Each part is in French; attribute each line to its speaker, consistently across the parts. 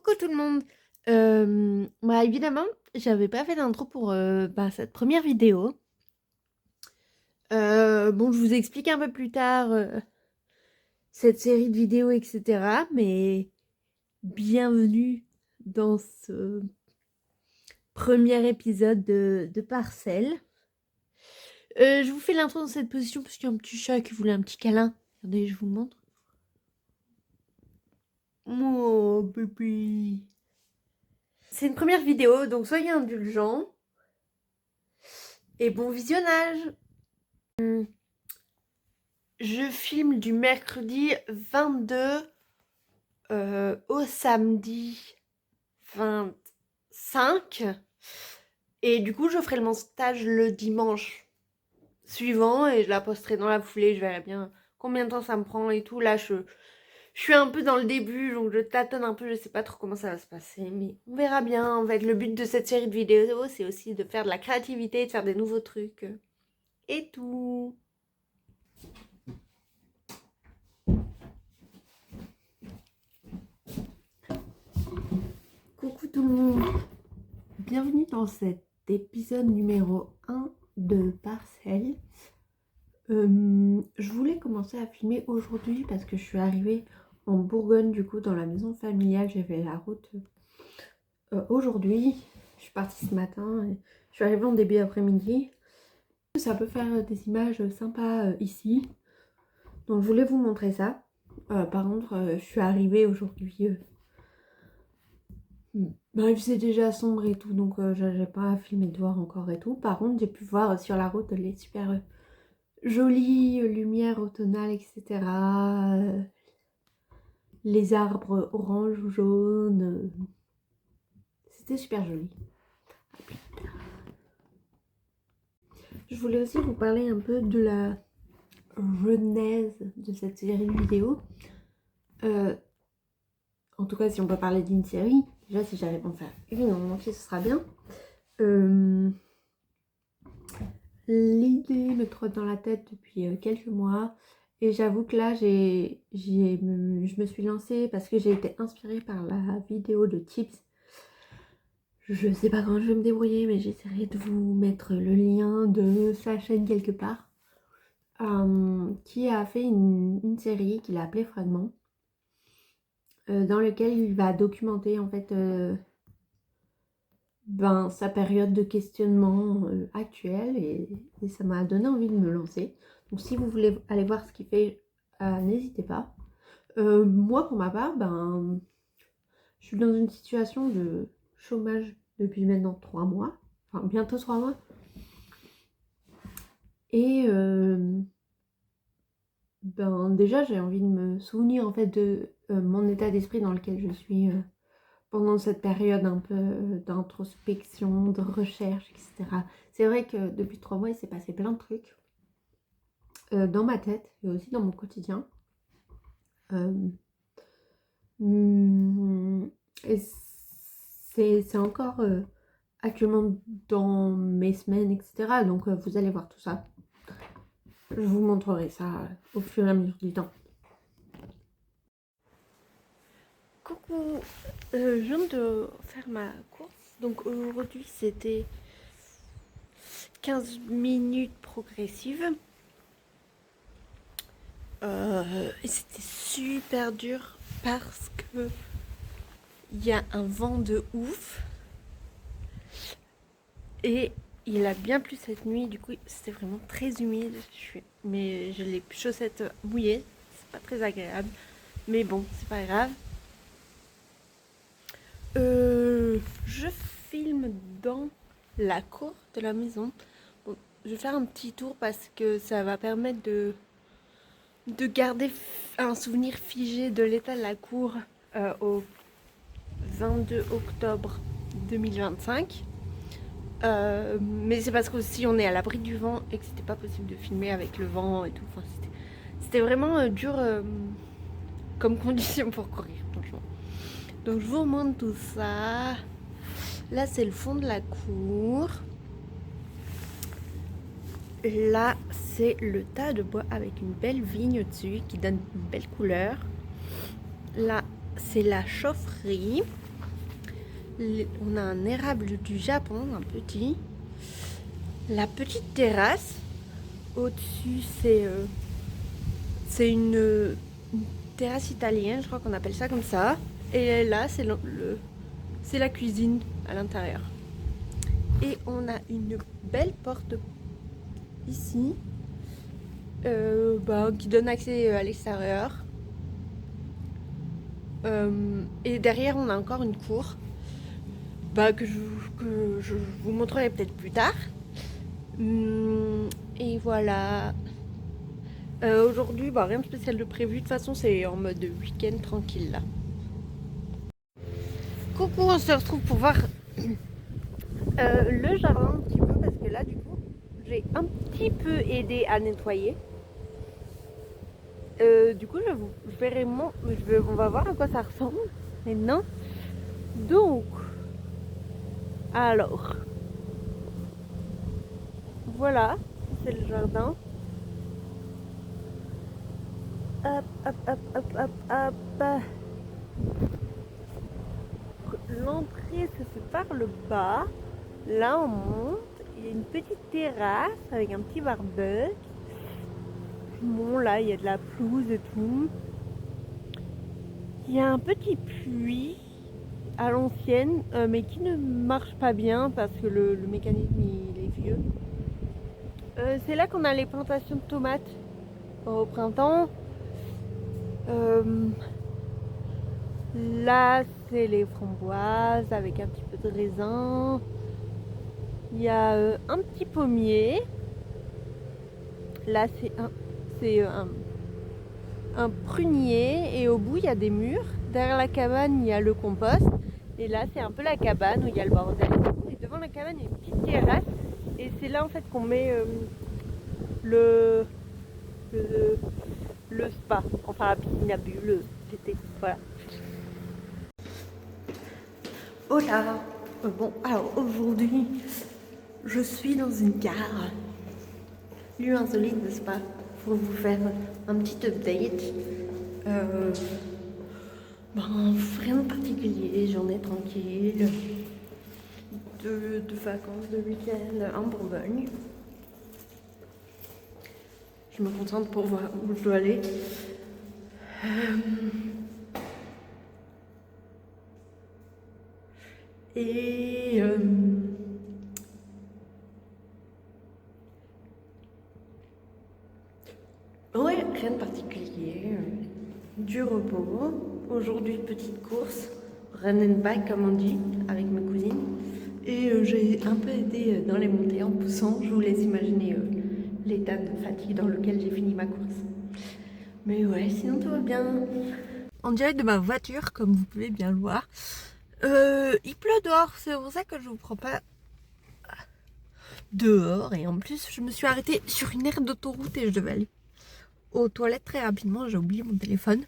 Speaker 1: Coucou tout le monde. Évidemment, j'avais pas fait d'intro pour cette première vidéo. Je vous explique un peu plus tard cette série de vidéos, etc. Mais bienvenue dans ce premier épisode de Parcelle. Je vous fais l'intro dans cette position parce qu'il y a un petit chat qui voulait un petit câlin. Regardez, je vous montre. Oh, bébé. C'est une première vidéo, donc soyez indulgents. Et bon visionnage. Je filme du mercredi 22 au samedi 25. Et du coup, je ferai le montage le dimanche suivant et je la posterai dans la foulée. Je verrai bien combien de temps ça me prend et tout. Là, je suis un peu dans le début, donc je tâtonne un peu. Je sais pas trop comment ça va se passer, mais on verra bien. En fait, le but de cette série de vidéos, c'est aussi de faire de la créativité, de faire des nouveaux trucs et tout. Coucou tout le monde, bienvenue dans cet épisode numéro 1 de Parcelle. Je voulais commencer à filmer aujourd'hui parce que je suis arrivée en Bourgogne, du coup dans la maison familiale. J'ai fait la route aujourd'hui, je suis partie ce matin et je suis arrivée en début après-midi. Ça peut faire des images sympas ici, donc je voulais vous montrer ça. Par contre, je suis arrivée aujourd'hui... il faisait déjà sombre et tout, donc j'ai pas filmé dehors encore et tout. Par contre, j'ai pu voir sur la route les super jolies lumières automnales, etc. Les arbres orange ou jaune. C'était super joli. Je voulais aussi vous parler un peu de la genèse de cette série de vidéos. En tout cas, si on peut parler d'une série, déjà si j'arrive à en faire une en entier, ce sera bien. L'idée me trotte dans la tête depuis quelques mois et j'avoue que là je me suis lancée parce que j'ai été inspirée par la vidéo de Tips. Je sais pas comment je vais me débrouiller, mais j'essaierai de vous mettre le lien de sa chaîne quelque part, qui a fait une série qu'il a appelée Fragment, dans lequel il va documenter en fait sa période de questionnement actuelle et ça m'a donné envie de me lancer. Donc si vous voulez aller voir ce qu'il fait, n'hésitez pas. Moi pour ma part, je suis dans une situation de chômage depuis maintenant 3 mois, enfin bientôt 3 mois. Et déjà j'ai envie de me souvenir en fait de mon état d'esprit dans lequel je suis pendant cette période un peu d'introspection, de recherche, etc. C'est vrai que depuis 3 mois, il s'est passé plein de trucs dans ma tête et aussi dans mon quotidien. Et c'est encore actuellement dans mes semaines, etc. Donc vous allez voir tout ça. Je vous montrerai ça au fur et à mesure du temps. Coucou, je viens de faire ma course. Donc aujourd'hui c'était 15 minutes progressives. Et c'était super dur parce que il y a un vent de ouf. Et il a bien plu cette nuit, du coup c'était vraiment très humide. Mais j'ai les chaussettes mouillées, c'est pas très agréable. Mais bon, c'est pas grave. Je filme dans la cour de la maison. Bon, je vais faire un petit tour parce que ça va permettre de garder un souvenir figé de l'état de la cour au 22 octobre 2025. Mais c'est parce qu'aussi on est à l'abri du vent et que c'était pas possible de filmer avec le vent et tout. Enfin, c'était vraiment dur comme condition pour courir, franchement. Donc je vous montre tout ça. Là c'est le fond de la cour. Là c'est le tas de bois avec une belle vigne au-dessus qui donne une belle couleur. Là c'est la chaufferie. On a un érable du Japon, un petit. La petite terrasse. Au-dessus, c'est une terrasse italienne, je crois qu'on appelle ça comme ça. Et là, c'est la cuisine à l'intérieur. Et on a une belle porte ici qui donne accès à l'extérieur. Et derrière, on a encore une cour que je vous montrerai peut-être plus tard. Et voilà. Aujourd'hui, rien de spécial de prévu. De toute façon, c'est en mode week-end tranquille là. Coucou, on se retrouve pour voir le jardin un petit peu parce que là, du coup, j'ai un petit peu aidé à nettoyer. Du coup, on va voir à quoi ça ressemble maintenant. Donc, alors, voilà, c'est le jardin. Hop, hop, hop, hop, hop, hop. L'entrée se fait par le bas. Là, on monte. Il y a une petite terrasse avec un petit barbecue. Bon, là, il y a de la pelouse et tout. Il y a un petit puits à l'ancienne, mais qui ne marche pas bien parce que le mécanisme il est vieux. C'est là qu'on a les plantations de tomates au printemps. Là, c'est les framboises avec un petit peu de raisin. Il y a un petit pommier. Là, c'est un prunier et au bout, il y a des murs. Derrière la cabane, il y a le compost. Et là, c'est un peu la cabane où il y a le bordel. Et devant la cabane, il y a une petite terrasse. Et c'est là, en fait, qu'on met le spa. Enfin, la piscine à bulles, c'était. Voilà. Oh là. Bon, alors aujourd'hui, je suis dans une gare. Lieu insolite, n'est-ce pas? Pour vous faire un petit update. Rien de particulier, journée tranquille, de vacances, de week-end en Bourgogne. Je me concentre pour voir où je dois aller. Ouais, rien de particulier. Du repos. Aujourd'hui, petite course. Run and bike, comme on dit, avec ma cousine. Et j'ai un peu aidé dans les montées en poussant. Je vous laisse imaginer l'état de fatigue dans lequel j'ai fini ma course. Mais ouais, sinon tout va bien. En direct de ma voiture, comme vous pouvez bien le voir. Il pleut dehors, c'est pour ça que je vous prends pas dehors. Et en plus, je me suis arrêtée sur une aire d'autoroute et je devais aller aux toilettes très rapidement. J'ai oublié mon téléphone.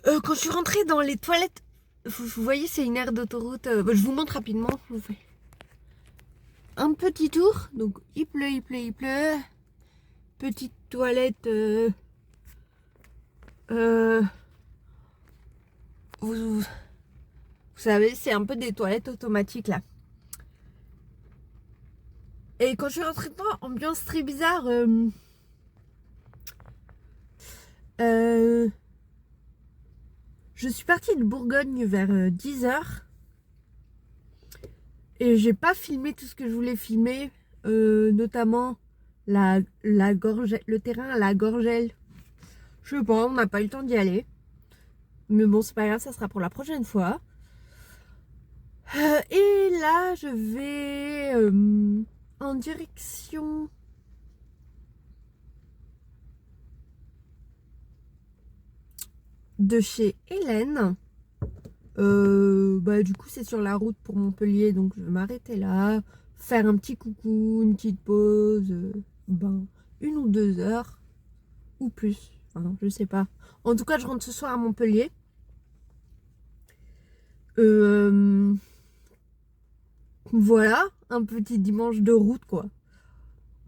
Speaker 1: Quand je suis rentrée dans les toilettes, vous voyez, c'est une aire d'autoroute. Je vous montre rapidement. Je vous fais un petit tour. Donc, il pleut, il pleut, il pleut. Petite toilette. Vous savez, c'est un peu des toilettes automatiques là. Et quand je suis rentrée dedans, ambiance très bizarre. Je suis partie de Bourgogne vers 10h. Et j'ai pas filmé tout ce que je voulais filmer. Notamment la gorgelle, le terrain à la Gorgelle. Je sais pas, on n'a pas eu le temps d'y aller. Mais bon, c'est pas grave, ça sera pour la prochaine fois. Et là, je vais en direction de chez Hélène. Du coup, c'est sur la route pour Montpellier, donc je vais m'arrêter là, faire un petit coucou, une petite pause, 1 ou 2 heures ou plus, je sais pas. En tout cas, je rentre ce soir à Montpellier. Voilà, un petit dimanche de route quoi.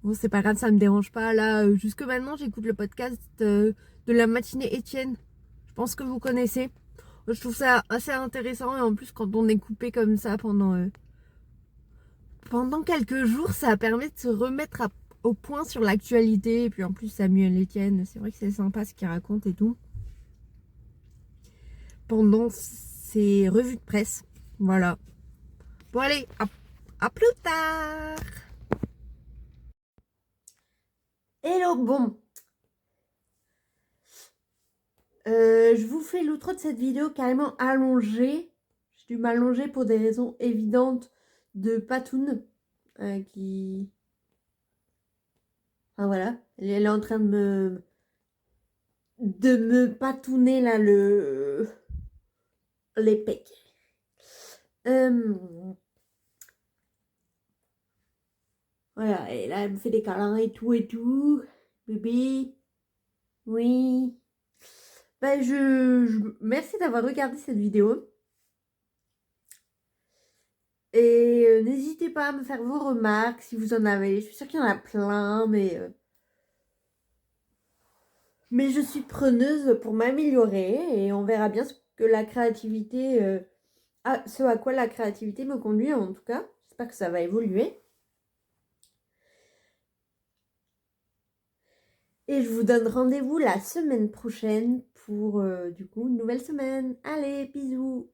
Speaker 1: Bon, c'est pas grave, ça me dérange pas. Là, jusque maintenant, j'écoute le podcast de la matinée Étienne. Je pense que vous connaissez.
Speaker 2: Je trouve ça assez intéressant et en plus quand on est coupé comme ça pendant quelques jours, ça permet de se remettre au point sur l'actualité. Et puis en plus Samuel Etienne, c'est vrai que c'est sympa ce qu'il raconte et tout. Pendant ses revues de presse. Voilà. Bon allez, à plus tard. Hello, bon. Je vous fais l'outro de cette vidéo carrément allongée. J'ai dû m'allonger pour des raisons évidentes de Patoun qui... Enfin voilà, elle est en train de me patouner là les pecs. Voilà, et là elle me fait des câlins et tout. Bébé, oui. Ben merci d'avoir regardé cette vidéo. Et n'hésitez pas à me faire vos remarques si vous en avez. Je suis sûre qu'il y en a plein, mais je suis preneuse pour m'améliorer et on verra bien ce que la créativité, ce à quoi la créativité me conduit en tout cas. J'espère que ça va évoluer. Et je vous donne rendez-vous la semaine prochaine pour du coup une nouvelle semaine. Allez, bisous!